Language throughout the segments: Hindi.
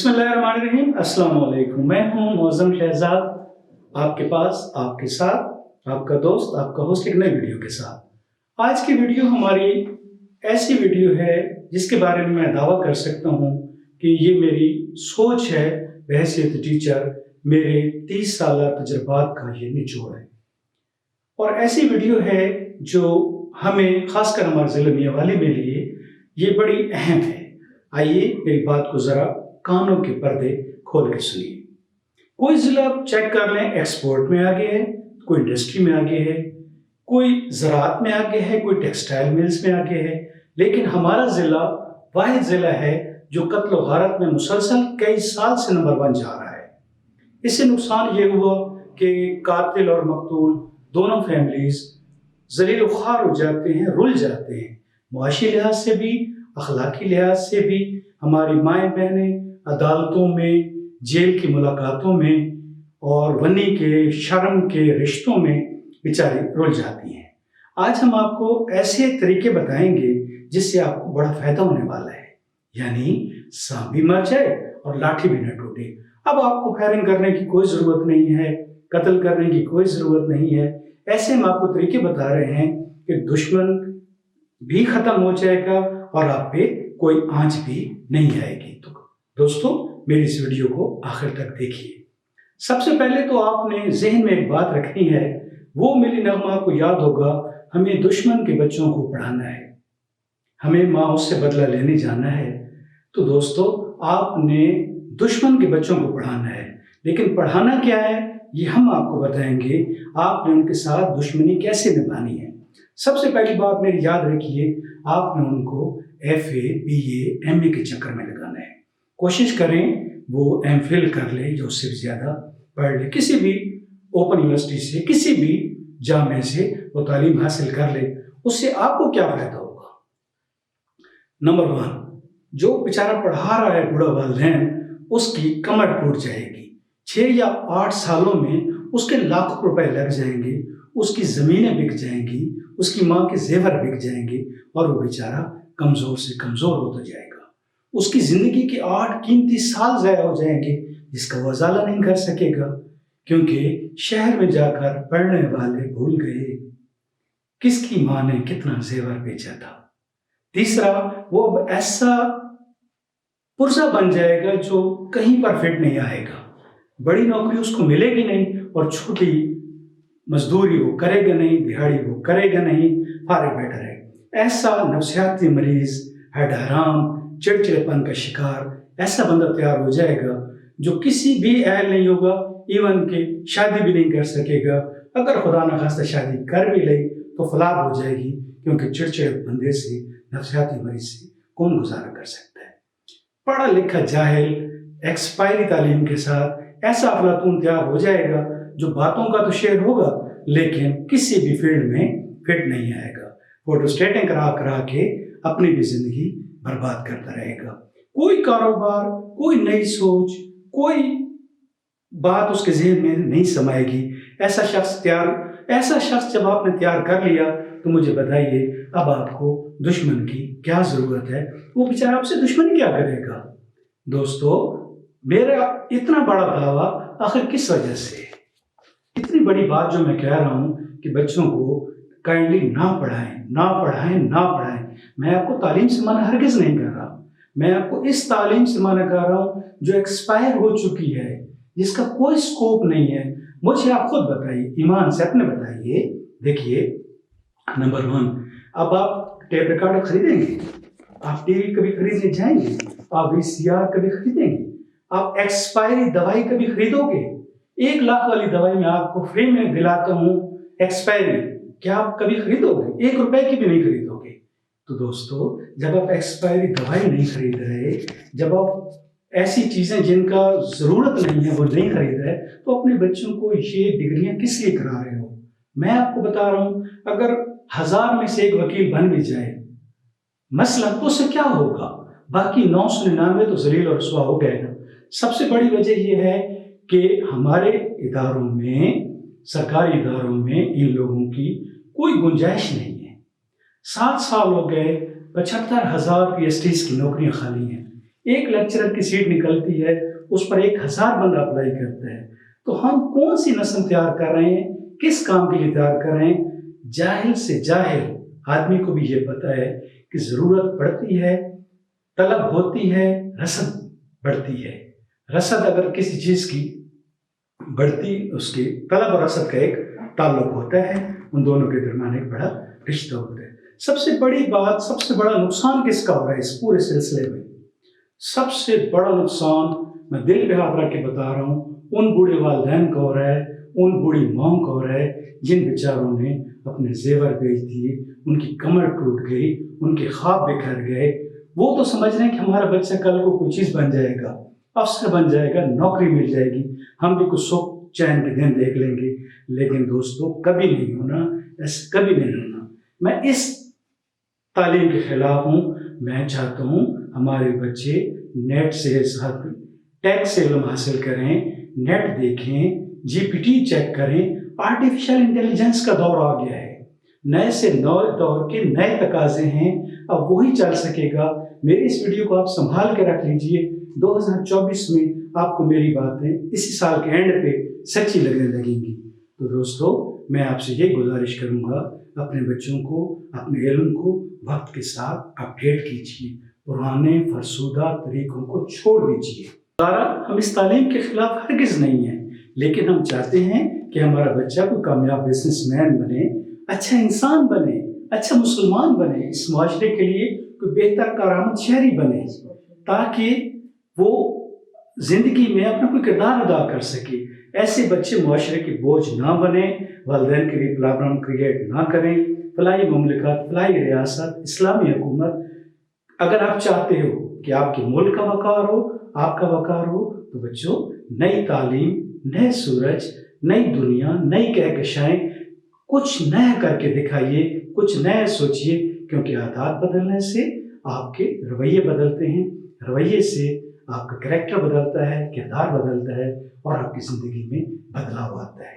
बिस्मिल्लाहिर्रहमानिर्रहीम। अस्सलाम वालेकुम। मैं हूं मौज़म शहजाद, आपके पास, आपके साथ, आपका दोस्त, आपका होस्ट एक नई वीडियो के साथ। आज की वीडियो हमारी ऐसी वीडियो है जिसके बारे में मैं दावा कर सकता हूं कि ये मेरी सोच है, बहैसियत टीचर, मेरे 30 साल तजुर्बात का ये निचोड़ है। और ऐसी वीडियो है जो हमें, खासकर हमारे ज़िले मियांवाली में लिए, ये बड़ी अहम है। आइए मेरी बात को ज़रा कानों के पर्दे खोल के सुनिए। कोई ज़िला आप चेक कर लें, एक्सपोर्ट में आगे है, कोई इंडस्ट्री में आगे है, कोई ज़राअत में आगे है, कोई टेक्सटाइल मिल्स में आगे है, लेकिन हमारा ज़िला वाहिद ज़िला है जो कत्ल व गारत में मुसलसल कई साल से नंबर 1 जा रहा है। इससे नुकसान ये हुआ कि कातिल और मकतूल दोनों फैमिलीज ज़लील व ख़ार हो जाते हैं, रुल जाते हैं। मुआशी लिहाज से भी, अखलाकी लिहाज से भी हमारी माएँ बहनें अदालतों में, जेल की मुलाकातों में और वनी के, शर्म के रिश्तों में बेचारी रुल जाती हैं। आज हम आपको ऐसे तरीके बताएंगे जिससे आपको बड़ा फायदा होने वाला है, यानी सांप भी मर जाए और लाठी भी न टूटे। अब आपको फायरिंग करने की कोई ज़रूरत नहीं है, कत्ल करने की कोई ज़रूरत नहीं है। ऐसे हम आपको तरीके बता रहे हैं कि दुश्मन भी ख़त्म हो जाएगा और आप पे कोई आंच भी नहीं आएगी। तो दोस्तों, मेरी इस वीडियो को आखिर तक देखिए। सबसे पहले तो आपने जहन में एक बात रखनी है, वो मिली नगमा आपको याद होगा, हमें दुश्मन के बच्चों को पढ़ाना है, हमें माँ उससे बदला लेने जाना है। तो दोस्तों, आपने दुश्मन के बच्चों को पढ़ाना है, लेकिन पढ़ाना क्या है ये हम आपको बताएंगे। आपने उनके साथ दुश्मनी कैसे निभानी है। सबसे पहली बात मेरी याद रखिए, आपने उनको FA, BA, MA के चक्कर में लगाना है। कोशिश करें वो MPhil कर ले, जो उससे ज़्यादा पढ़ ले, किसी भी ओपन यूनिवर्सिटी से, किसी भी जामे से वो तालीम हासिल कर ले। उससे आपको क्या फ़ायदा होगा? नंबर 1, जो बेचारा पढ़ा रहा है बूढ़ा वालिदैन, उसकी कमर टूट जाएगी। 6 या 8 सालों में उसके लाखों रुपए लग जाएंगे, उसकी ज़मीनें बिक जाएंगी, उसकी माँ के जेवर बिक जाएंगे और वो बेचारा कमज़ोर से कमज़ोर होता जाएगा। उसकी ज़िंदगी के 8 कीमती साल ज़ाया हो जाएंगे, जिसका वो उजाला नहीं कर सकेगा, क्योंकि शहर में जाकर पढ़ने वाले भूल गए किसकी माँ ने कितना जेवर बेचा था। तीसरा, वो अब ऐसा पुर्जा बन जाएगा जो कहीं पर फिट नहीं आएगा। बड़ी नौकरी उसको मिलेगी नहीं और छोटी मजदूरी वो करेगा नहीं, दिहाड़ी वो करेगा नहीं, फारिग बैठा रहेगा। ऐसा नफ्सियाती मरीज, हराम, चिड़चिड़ेपन का शिकार ऐसा बंदा तैयार हो जाएगा जो किसी भी अहल नहीं होगा, इवन के शादी भी नहीं कर सकेगा। अगर खुदा न खास्ता शादी कर भी ले तो फलाद हो जाएगी, क्योंकि चिड़चिड़े बंदे से, नफ्सियाती मरीज से कौन गुजारा कर सकता है। पढ़ा लिखा जाहिल एक्सपायरी तालीम के साथ ऐसा अफलातून तैयार हो जाएगा जो बातों का तो शेर होगा, लेकिन किसी भी फील्ड में फिट नहीं आएगा। फोटोस्टेटिंग करा करा के अपनी भी जिंदगी बर्बाद करता रहेगा। कोई कारोबार, कोई नई सोच, कोई बात उसके जहन में नहीं समाएगी। ऐसा शख्स जब आपने तैयार कर लिया तो मुझे बताइए, अब आपको दुश्मन की क्या जरूरत है? वो बेचारा आपसे दुश्मनी क्या करेगा? दोस्तों, मेरा इतना बड़ा दावा आखिर किस वजह से? इतनी बड़ी बात जो मैं कह रहा हूं कि बच्चों को काइंडली ना पढ़ाएं, ना पढ़ाएं, ना पढ़ाएं। मैं आपको तालीम से मना हरगिज नहीं कर रहा। मैं आपको इस तालीम से मना कर रहा हूं जो एक्सपायर हो चुकी है, जिसका कोई स्कोप नहीं है। मुझे आप खुद बताइए, ईमान से अपने बताइए। देखिए, नंबर 1, अब आप टेप रिकॉर्डर खरीदेंगे, आप टीवी कभी खरीदने जाएंगे, आप VCR कभी खरीदेंगे, आप एक्सपायरी दवाई कभी खरीदोगे? 1 लाख वाली दवाई मैं आपको फ्री में दिलाता हूं, एक्सपायरी, क्या आप कभी खरीदोगे? 1 रुपए की भी नहीं खरीदोगे। तो दोस्तों, जब आप एक्सपायरी दवाई नहीं खरीद रहे, जब आप ऐसी चीजें जिनका जरूरत नहीं है वो नहीं खरीद रहे, तो अपने बच्चों को ये डिग्रियां किस लिए करा रहे हो? मैं आपको बता रहा हूं, अगर 1000 में से 1 वकील बन भी जाए मसला, तो उससे क्या होगा? बाकी 999 तो जलील और रुसवा हो गए ना। सबसे बड़ी वजह यह है कि हमारे इदारों में, सरकारी इदारों में इन लोगों की कोई गुंजाइश नहीं है। 7 साल हो गए, 75,000 PhDs की नौकरियां खाली हैं। एक लेक्चरर की सीट निकलती है, उस पर 1000 बंदा अप्लाई करते हैं। तो हम कौन सी नस्ल तैयार कर रहे हैं, किस काम के लिए तैयार कर रहे हैं? जाहिल से जाहिल आदमी को भी ये पता है कि ज़रूरत पड़ती है, तलब होती है, रसद बढ़ती है। रसद अगर किसी चीज़ की बढ़ती, उसकी तलब और रसद का एक ताल्लुक होता है, उन दोनों के दरमियान एक बड़ा रिश्ता होता है। सबसे बड़ी बात, सबसे बड़ा नुकसान किसका हो रहा है इस पूरे सिलसिले में? सबसे बड़ा नुकसान मैं दिल पे हाथ रख के बता रहा हूँ, उन बूढ़े वालिदैन का हो रहा है, उन बूढ़ी माओं का हो रहा है जिन बेचारों ने अपने जेवर बेच दिए, उनकी कमर टूट गई, उनके ख्वाब बिखर गए। वो तो समझ रहे हैं कि हमारा बच्चा कल को कोई चीज़ बन जाएगा, अफसर बन जाएगा, नौकरी मिल जाएगी, हम भी कुछ सुख चैन के दिन देख लेंगे। लेकिन दोस्तों, कभी नहीं होना, ऐसा कभी नहीं होना। मैं इस तालीम के खिलाफ हूँ। मैं चाहता हूँ हमारे बच्चे नेट से साथ टेक से इल्म हासिल करें, नेट देखें, जीपीटी चेक करें। आर्टिफिशियल इंटेलिजेंस का दौर आ गया है, नए से नए दौर के नए तकाजे हैं, अब वही चल सकेगा। मेरी इस वीडियो को आप संभाल के रख लीजिए। 2024 में आपको मेरी बातें इसी साल के एंड पे सच्ची लगने लगेंगी। तो दोस्तों, मैं आपसे ये गुजारिश करूँगा, अपने बच्चों को, अपने इल्म को वक्त के साथ अपडेट कीजिए, पुराने फरसूदा तरीकों को छोड़ दीजिए। हम इस तालीम के खिलाफ हरगिज़ नहीं हैं, लेकिन हम चाहते हैं कि हमारा बच्चा कोई कामयाब बिजनेसमैन बने, अच्छा इंसान बने, अच्छा मुसलमान बने, इस माशरे के लिए कोई बेहतर कारामद शहरी बने, ताकि वो जिंदगी में अपना कोई किरदार अदा कर सके। ऐसे बच्चे माशरे के बोझ ना बने, वालिदैन के लिए प्रॉब्लम क्रिएट ना करें। फलाई मुमलिकत, फलाई रियासत, इस्लामी हुकूमत, अगर आप चाहते हो कि आपके मुल्क का वक़ार हो, आपका वक़ार हो, तो बच्चों, नई तालीम, नए सूरज, नई दुनिया, नई कहकशाएं, कुछ नया करके दिखाइए, कुछ नया सोचिए, क्योंकि आदत बदलने से आपके रवैये बदलते हैं, रवैये से आपका करैक्टर बदलता है, किरदार बदलता है और आपकी ज़िंदगी में बदलाव आता है।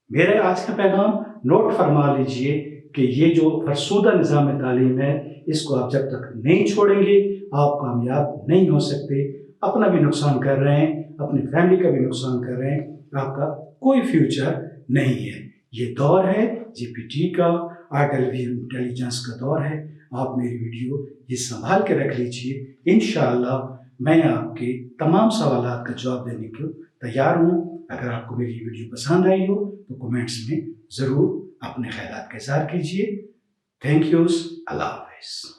मेरा आज का पैगाम नोट फरमा लीजिए कि ये जो फरसूदा निज़ाम तालीम है, इसको आप जब तक नहीं छोड़ेंगे, आप कामयाब नहीं हो सकते। अपना भी नुकसान कर रहे हैं, अपनी फैमिली का भी नुकसान कर रहे हैं, आपका कोई फ्यूचर नहीं है। ये दौर है जीपीटी का, आर्टिफिशियल इंटेलिजेंस का दौर है। आप मेरी वीडियो ये संभाल के रख लीजिए। इंशाअल्लाह मैं आपके तमाम सवालात का जवाब देने को तैयार हूँ। अगर आपको मेरी वीडियो पसंद आई हो तो कमेंट्स में ज़रूर अपने ख्यालात का इज़हार कीजिए। Thank you. अल्लाह हाफ़िज़।